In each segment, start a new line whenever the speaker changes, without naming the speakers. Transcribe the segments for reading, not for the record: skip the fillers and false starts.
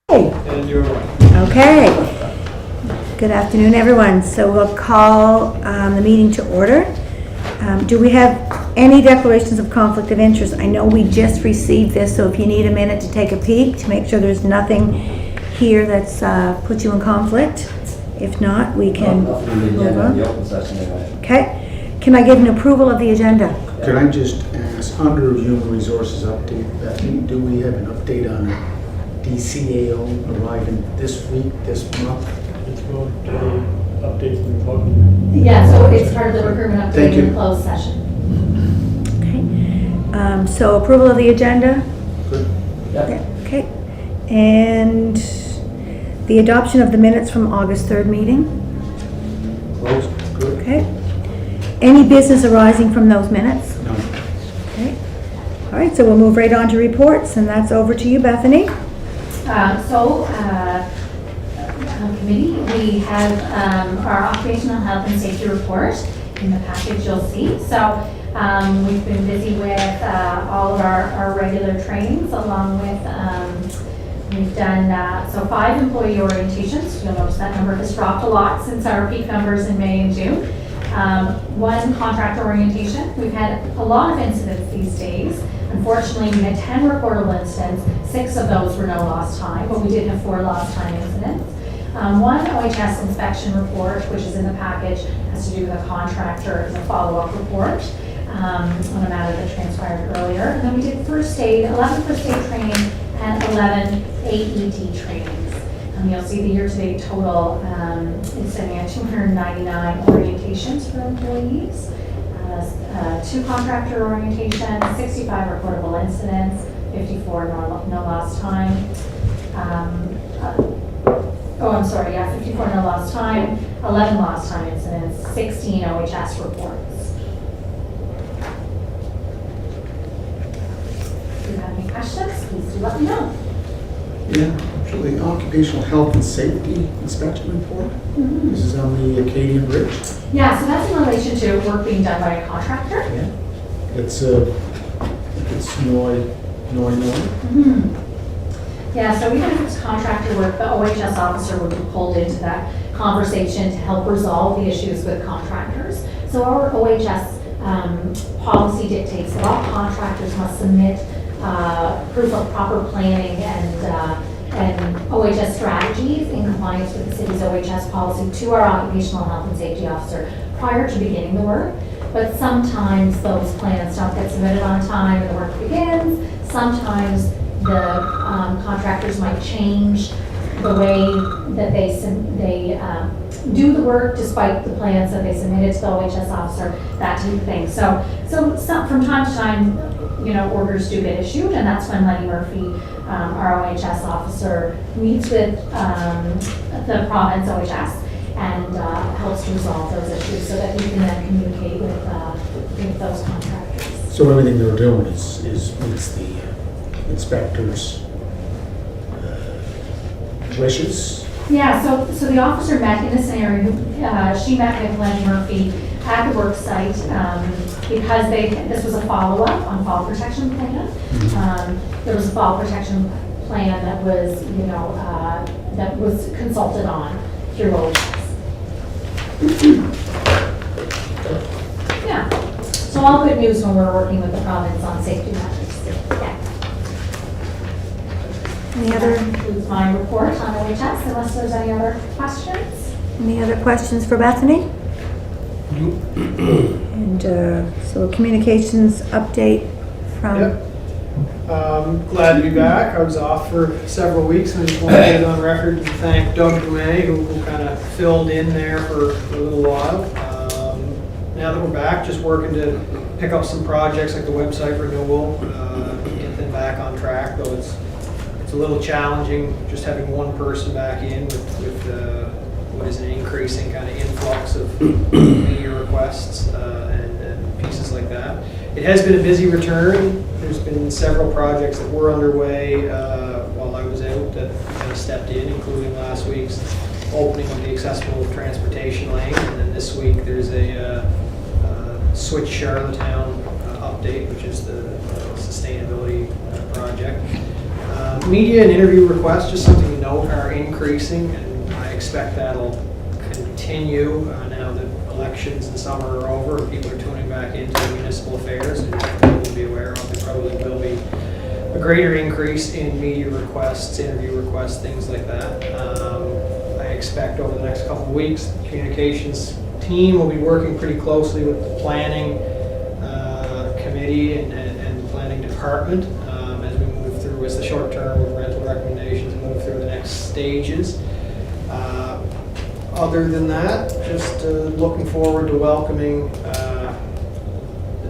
And you're right.
Okay. Good afternoon, everyone. So we'll call the meeting to order. Do we have any declarations of conflict of interest? I know we just received this, so if you need a minute to take a peek to make sure there's nothing here that's put you in conflict. If not, we can move on.
The open session anyway.
Okay. Can I get an approval of the agenda?
Can I just ask, under Human Resources update, Bethany, do we have an update on DCAO arriving this week, this month?
It's about updates from the public.
Yeah, so it's part of the recruitment update
Thank
in the
you.
closed session.
Okay. So approval of the agenda?
Good.
Yeah.
Okay. And the adoption of the minutes from August 3rd meeting?
Closed. Good.
Okay. Any business arising from those minutes?
No.
Okay. All right, so we'll move right on to reports, and that's over to you, Bethany.
Committee, we have our occupational health and safety report in the package you'll see. So we've been busy with all of our regular trainings, along with we've done 5 employee orientations. You'll notice that number has dropped a lot since our peak numbers in May and June. 1 contractor orientation. We've had a lot of incidents these days. Unfortunately, we had 10 reportable incidents. 6 of those were no lost time, but we did have 4 lost time incidents. 1 OHS inspection report, which is in the package, has to do with a contractor as a follow-up report on a matter that transpired earlier. And then we did 11 first aid training and 11 AED trainings. You'll see the year-to-date total is sitting at 299 orientations for employees, 2 contractor orientations, 65 reportable incidents, 54 no lost time. 54 no lost time, 11 lost time incidents, 16 OHS reports. If you have any questions, please do let me know.
Yeah, so the occupational health and safety inspection report. This is on the Acadian Bridge.
Yeah, so that's in relation to work being done by a contractor.
Yeah. It's Noy.
Yeah, so even if it's contractor work, the OHS officer would be pulled into that conversation to help resolve the issues with contractors. So our OHS policy dictates that all contractors must submit proof of proper planning and OHS strategies in compliance with the city's OHS policy to our occupational health and safety officer prior to beginning the work. But sometimes those plans don't get submitted on time and the work begins. Sometimes the contractors might change the way that they do the work despite the plans that they submitted to the OHS officer, that type of thing. So from time to time, orders do get issued, and that's when Lenny Murphy, our OHS officer, meets with the province OHS and helps to resolve those issues so that we can then communicate with those contractors.
So everything they're doing is meets the inspector's wishes.
Yeah, so the officer met in a scenario, she met with Lenny Murphy at the work site because this was a follow-up on fall protection plan. There was a fall protection plan that was, that was consulted on through OHS. Yeah, so all good news when we're working with the province on safety measures. Yeah.
Any
That
other,
concludes my report on OHS, unless there's any other questions.
questions for Bethany? And so communications update from,
Yep. Glad to be back. I was off for several weeks, and I just want to get on record and thank Doug Dumais, who kind of filled in there for a little while. Now that we're back, just working to pick up some projects like the website renewal, get them back on track, though it's a little challenging just having one person back in with what is an increasing kind of influx of media requests and pieces like that. It has been a busy return. There's been several projects that were underway while I was out that kind of stepped in, including last week's opening of the accessible transportation lane, and then this week there's a Switch Charlottetown update, which is the sustainability project. Media and interview requests, just something to note are increasing, and I expect that'll continue now that elections in summer are over and people are tuning back into municipal affairs. And people will be aware of, there probably will be a greater increase in media requests, interview requests, things like that. I expect over the next couple of weeks, the communications team will be working pretty closely with the planning committee and the planning department as we move through, as the short-term rental recommendations move through the next stages. Other than that, just looking forward to welcoming the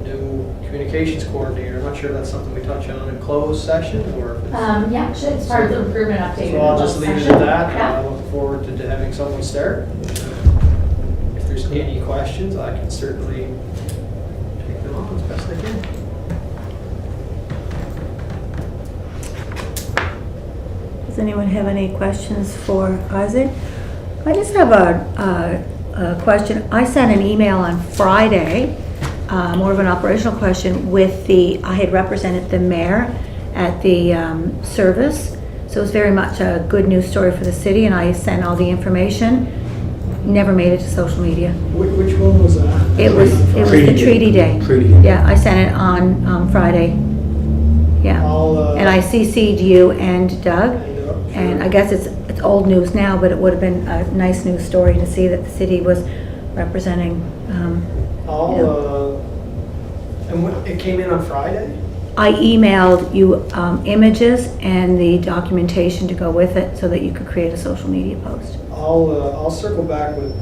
new communications coordinator. I'm not sure if that's something we touch on in closed session or if it's...
Yeah, it's part of the improvement update.
So I'll just leave it
section.
at that.
Yeah.
I look forward to having someone start. If there's any questions, I can certainly take them on as best I can.
Does anyone have any questions for Isaac? I just have a question. I sent an email on Friday, more of an operational question with I had represented the mayor at the service. So it was very much a good news story for the city, and I sent all the information. Never made it to social media.
Which one was that?
It was the Treaty Day.
Treaty Day.
Yeah, I sent it on Friday. Yeah. And I CC'd you and Doug. And I guess it's old news now, but it would have been a nice news story to see that the city was representing.
And it came in on Friday?
I emailed you images and the documentation to go with it so that you could create a social media post.
I'll circle back with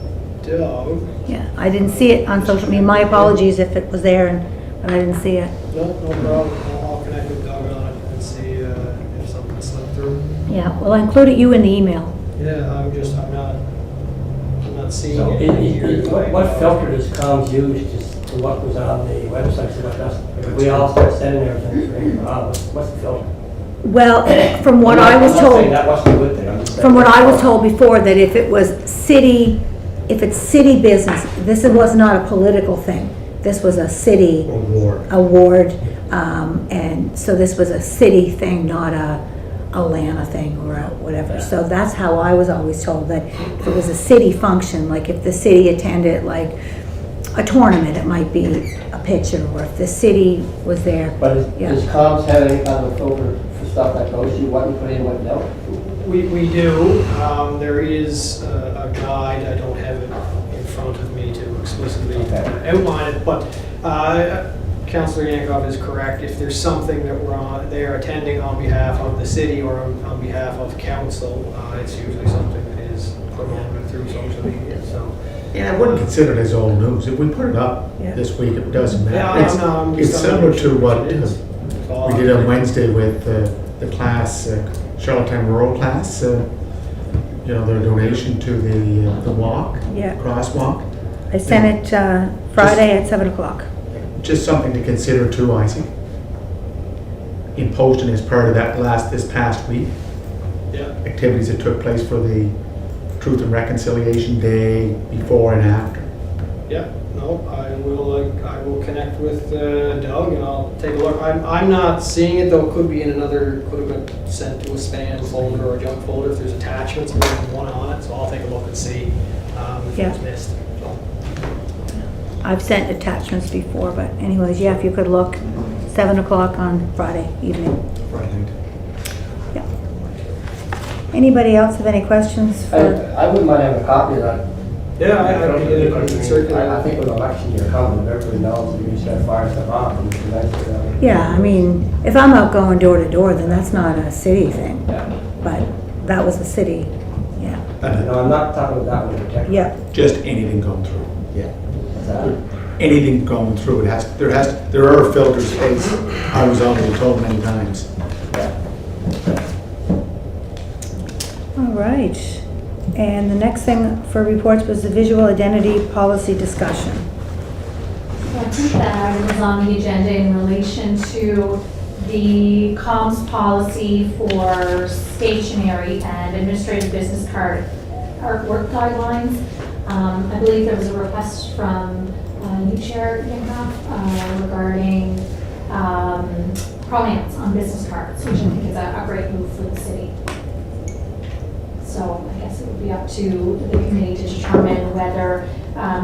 Doug.
Yeah, I didn't see it on social media. My apologies if it was there but I didn't see it.
No problem. I'll connect with Doug on it and see if something slipped through.
Yeah, well, I included you in the email.
Yeah, I'm not seeing
So
it.
what filter does comms use to what was on the website? So what does, if we all start sending everything, what's the filter?
Well, from what I was
I'm not saying
told,
that wasn't a good thing. I'm just saying-
from what I was told before, that if it's city business, this was not a political thing. This was a city award, and so this was a city thing, not a Lana thing or whatever. So that's how I was always told, that if it was a city function, like if the city attended like a tournament, it might be a picture, or if the city was there.
But
Yeah.
does comms have any kind of filter for stuff that goes to what you put in, what no?
We do. There is a guide. I don't have it in front of me to explicitly outline it, but Councillor Yankoff is correct. If there's something that they are attending on behalf of the city or on behalf of council, it's usually something that is promoted through social media. So.
Yeah, I wouldn't consider it as old news. If we put it up
Yeah.
this week, it doesn't matter.
Yeah,
It's-
no, I'm
It's
just-
similar to what
It is.
we did on Wednesday with the class, Charlottetown Rural class, their donation to the walk,
Yeah.
crosswalk.
I sent it Friday at 7 o'clock.
Just something to consider too, Isaac. In posting as part of that this past week,
Yeah.
activities that took place for the Truth and Reconciliation Day, before and after.
Yeah. No, I will connect with Doug and I'll take a look. I'm not seeing it though. It could have been sent to a spam folder or a junk folder if there's attachments, more than one on it. So I'll take a look and see if
Yeah.
it's missed. So.
I've sent attachments before, but anyways, yeah, if you could look, 7 o'clock on Friday evening. Yeah. Anybody else have any questions for?
I wouldn't mind having a copy of that.
Yeah, I can get it on circular.
I think with election year coming, everybody knows that you start firing stuff off. And it's nice to,
Yeah, I mean, if I'm out going door to door, then that's not a city thing,
yeah.
but that was a city, yeah.
No, I'm not talking about that one in particular.
Yeah,
Just anything going through. Yeah.
What's that?
Anything going through, there are filters, as I was already told many times.
Yeah.
all right. And the next thing for reports was the visual identity policy discussion.
So I think that was on the agenda in relation to the comms policy for stationery and administrative business card artwork guidelines. I believe there was a request from you, Chair Yankoff, regarding pronouns on business cards, which I think is a great move for the city. So I guess it would be up to the committee to determine whether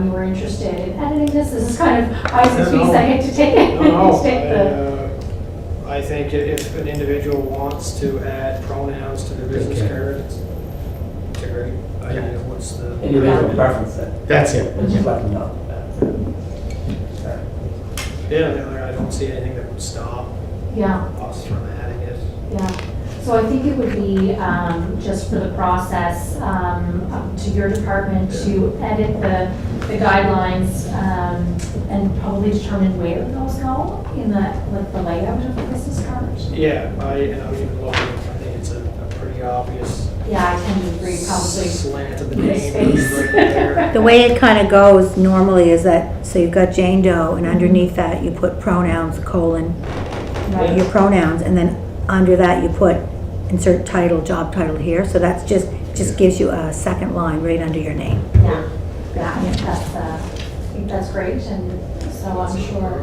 you were interested in editing this. This is kind of Isaac's piece, I hate to take it.
No,
take the-
I think if an individual wants to add pronouns to their business
Okay.
card, it's a great idea. What's the?
Individual preference then,
That's it.
just let them know.
Yeah, I don't see anything that would stop
Yeah.
us from adding it.
Yeah, so I think it would be just for the process, up to your department to edit the guidelines and probably determine where those go in the layout of the business card.
Yeah, I even looking, I think it's a pretty obvious
Yeah, I tend to agree, probably.
slant of the
Space.
name right there.
The way it kind of goes normally is that, so you've got Jane Doe, and underneath that, you put pronouns, colon,
Right.
your pronouns, and then under that, you put insert title, job title here, so that's just gives you a second line right under your name.
Yeah, I think that's great, and so I'm sure,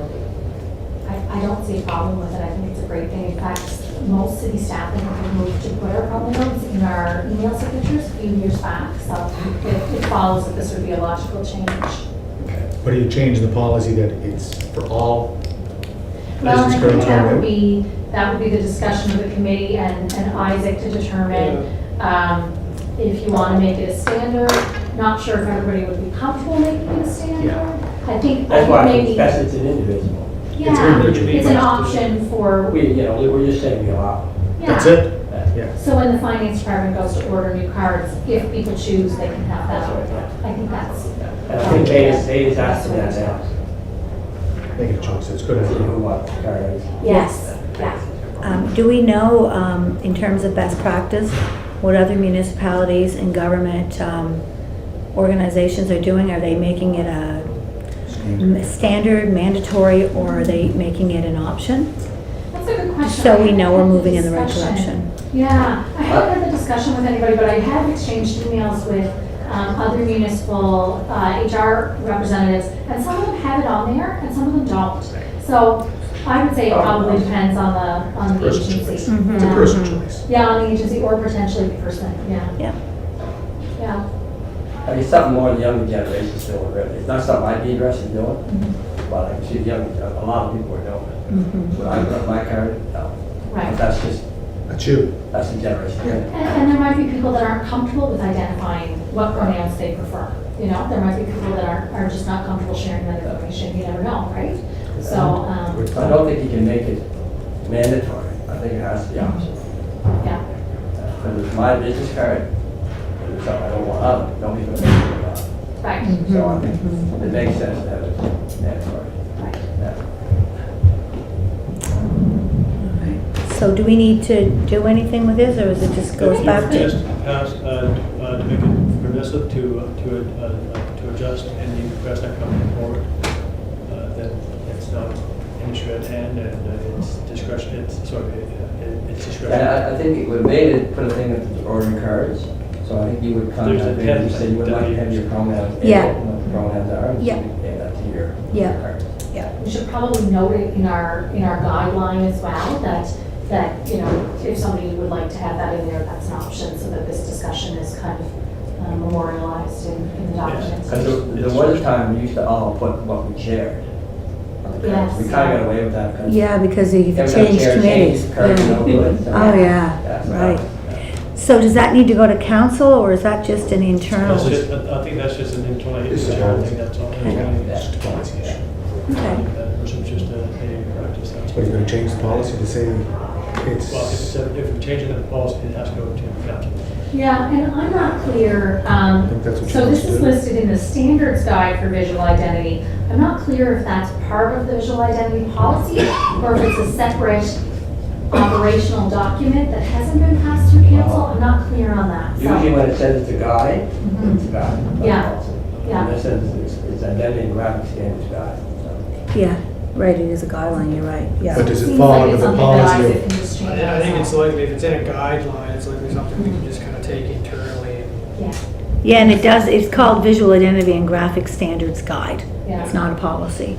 I don't see a problem with it, I think it's a great thing. In fact, most city staff have moved to put our pronouns in our email signatures a few years back, so it follows that this would be a logical change.
What do you change the policy that it's for all
Well, I
business
think
cards
that would
already?
that would be the discussion of the committee and Isaac to determine if you want to make it a standard. Not sure if everybody would be comfortable making it a standard. I think
That's why I think
maybe,
it's best it's an individual.
yeah,
individual.
it's an option for,
We're just saying we allow.
That's
yeah.
it? Yeah.
So when the finance department goes to order new cards, if people choose, they can have
That's
that.
right, yeah.
I think that's.
And I think Data's asking that now.
Make a choice, it's good.
See who wants the card.
Yes, yeah.
Do we know, in terms of best practice, what other municipalities and government organizations are doing? Are they making it a standard, mandatory, or are they making it an option?
That's a good question.
So we know we're moving in the right
Discussion.
direction.
Yeah, I haven't had the discussion with anybody, but I have exchanged emails with other municipal HR representatives, and some of them have it on there, and some of them don't. So I would say it probably depends on the
Person's
agency.
choice.
Mhm.
It's a
Yeah.
person's choice.
Yeah, on the agency, or potentially the person, yeah.
Yeah.
Yeah.
I mean, something more the younger generation still really. It's not something I'd be interested in doing, but I can see the a lot of people are doing it.
Mhm.
When I put up my card, no.
Right.
But that's just,
That's you.
that's the generation.
And there might be people that aren't comfortable with identifying what pronouns they prefer. You know, there might be people that are just not comfortable sharing that information, you never know, right? So,
I don't think you can make it mandatory. I think it has to be optional.
yeah,
Because it's my business card, and it's something I don't want on it, nobody's gonna make it about it.
right,
So I think it makes sense to have it mandatory.
right.
Yeah.
So do we need to do anything with this, or is it just goes back to?
Just pass, to make it permissive to adjust any request that comes forward, that it's not industry at hand and it's discretion, it's discretion.
And I think it would have made it, put a thing with the ordering cards, so I think you would
There's a
contact me and
template
say you would
that
like to
you
have your
use.
pronouns,
Yeah.
and what the pronouns are, and so
Yeah.
you can add that to your
Yeah.
card.
We should probably note it in our guideline as well, that, you know, if somebody would like to have that in there, that's an option, so that this discussion is kind of memorialized in the documents.
Because there was a time we used to all put what we shared on the cards.
Yes.
We kind of got away with that. 'cause
Yeah, because you've
every time
changed
chair
committees.
changed, the cards
Yeah.
no good, so-
Oh, yeah,
so
right.
yeah.
So does that need to go to council, or is that just an internal?
That's just, I think that's just an internal,
This is
I
all-
think that's all.
Okay.
That's
Just a policy issue.
Okay.
just a practice. That's
What, are you gonna change the policy to say it's?
Well, if we're changing the policy, it has to go to council.
Yeah, and I'm not clear,
think that's what
so
you
this
want
is
to do.
listed in the standards guide for visual identity. I'm not clear if that's part of the visual identity policy, or if it's a separate operational document that hasn't been passed through council. I'm not clear on that, so.
Usually when it says it's a guide,
Mhm.
it's a guide. not a
Yeah.
policy.
Yeah.
And it says it's identity and graphic standards guide. so.
Yeah, right, it is a guideline, you're right, yeah.
But does it
Seems
fall
like
under
it's
the
something that
policy
Isaac
of?
can just change
I think it's
on
likely, if it's in a guideline, it's likely something we can just kind of take internally.
its own.
Yeah, and it does, it's called Visual Identity and Graphic Standards Guide.
Yeah,
It's not a policy,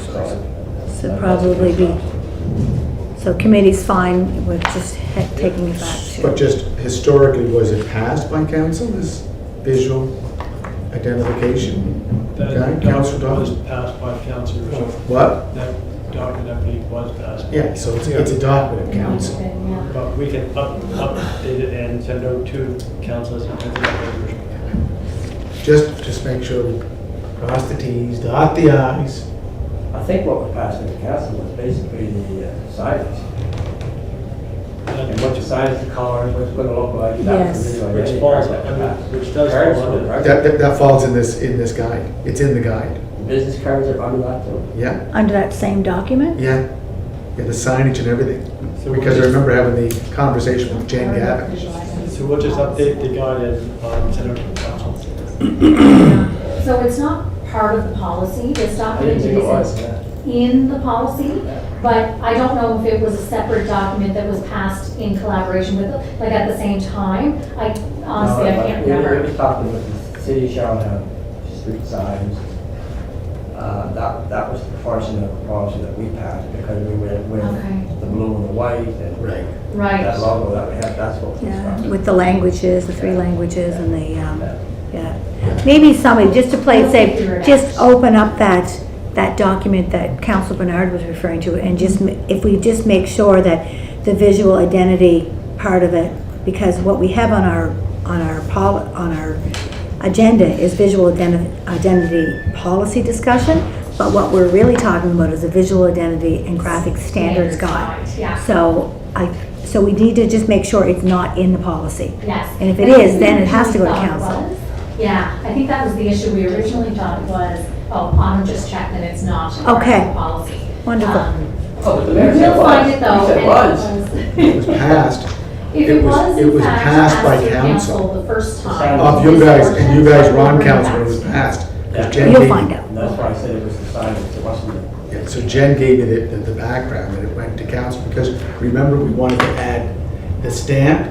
So
So-
so probably be, So committee's fine with just taking it back
But
to.
just historically, was it passed by council, this visual identification?
That
Okay, Councillor
document was
Dawson?
passed by council,
What?
that document, I believe, was passed.
Yeah, so it's a document of council.
But we can update it and send it out to council as a resolution.
Just make sure we cross the Ts, dot the Is.
I think what was passed at the council was basically the signage. And what the signage, the colors, what's going to look like. that was
Yes.
the visual
Which
identity
falls,
part that was passed.
which does
Cards
fall
were,
under.
right?
That falls in this guide. It's in the guide.
Business cards are under that too.
Yeah,
Under that same document?
yeah. Yeah, the signage and everything.
So
Because I remember having the conversation with Jen Gavin.
So we'll just update the guide and send it to council.
So it's not part of the policy, this
I
document
didn't think it was,
isn't
yeah.
in the policy, but I don't know if it was a separate document that was passed in collaboration with, like at the same time. Honestly, I can't
We
remember.
were talking with the city shall have street signs. That was the portion of the policy that we passed because we went with
Okay.
the blue and the white and
Right.
Right.
that logo that we have, that's what we
Yeah,
started.
with the languages, the three languages and the,
Yeah.
yeah. Maybe somebody, just to play it safe, just open up that document that Council Bernard was referring to and just, if we just make sure that the visual identity part of it, because what we have on our agenda is visual identity policy discussion, but what we're really talking about is a visual identity and graphic standards guide.
Yeah,
So we need to just make sure it's not in the policy.
yes.
And if it
I think
is, then
we
it has to go to
originally thought it
council.
was. Yeah, I think that was the issue. We originally thought it was, Autumn just checked that it's not part of
Okay.
the policy.
Wonderful.
Oh, but the mayor said
We'll
was.
find it though.
He said
and
was.
It was passed.
If
It
it
was-
was
it
in
was
fact
passed by
passed through
council.
council the first time.
Of you guys, and you guys were on council when it was passed. 'Cause
Yeah.
Jen
You'll
gave-
find out.
And that's why I said it was the signage, it wasn't the.
Yeah, so Jen gave me the background and it went to council because remember we wanted to add the stamp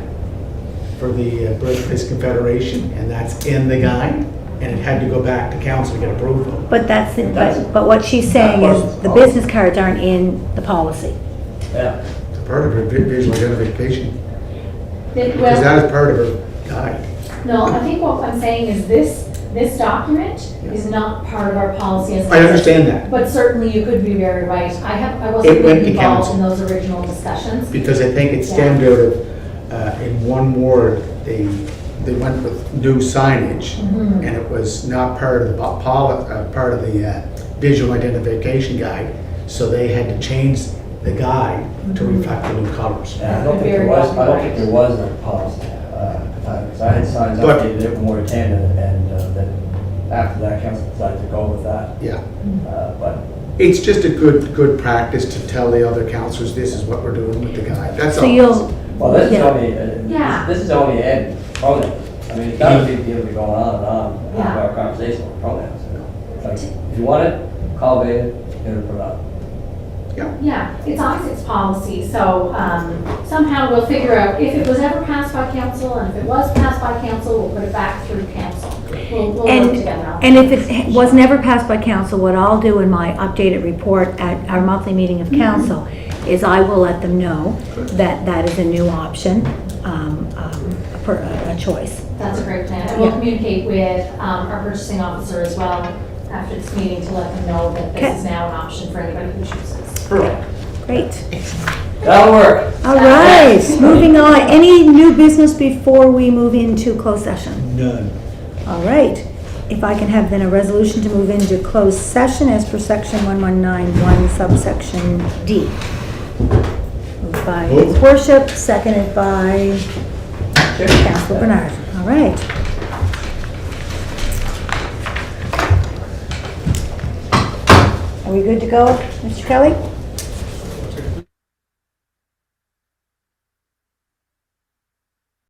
for the Birthplace Confederation and that's in the guide and it had to go back to council to get approval.
But that's, but what she's saying is the business cards aren't in the policy.
Yeah.
It's part of her visual identification because
Well,
that is part of her guide.
no, I think what I'm saying is this document is not part of our policy as.
I understand that
But certainly you could be very right. I
It
wasn't
went
really
to
involved in
council.
those original discussions.
because I think it stemmed out of, in one ward, they went with new signage
Mhm.
and it was not part of the part of the visual identification guide, so they had to change the guide to reflect the new colors.
Yeah, I don't think there was, I don't think there was a policy at the time, because I had signs
But-
updated every more attended, and then after that, council decided to go with that.
Yeah,
But
it's just a good practice to tell the other councilors, this is what we're doing with the guide, that's all.
So you'll,
well, this is
Yeah.
only,
Yeah.
this is only Ed pronoun. I mean, it's not a big deal to be going on and on
Yeah.
about our conversation with pronouns. It's like, if you want it, call David, get it put up.
Yeah, it's obviously it's policy, so somehow we'll figure out if it was ever passed by council, and if it was passed by council, we'll put it back through council. We'll work together on
and if it was never passed by council, what I'll do in my updated report at our monthly meeting of council is I will let them know that that is a new option, a choice.
That's a great plan. And we'll communicate with our purchasing officer as well after this meeting to let them know that
Okay.
this is now an option for anybody who chooses.
Great.
That'll work.
All right, moving on. Any new business before we move into closed session?
None.
All right. If I can have then a resolution to move into closed session as per section 1191 subsection D. Moved by His Worship, seconded by Councilor Bernard. All right. Are we good to go, Mr. Kelly?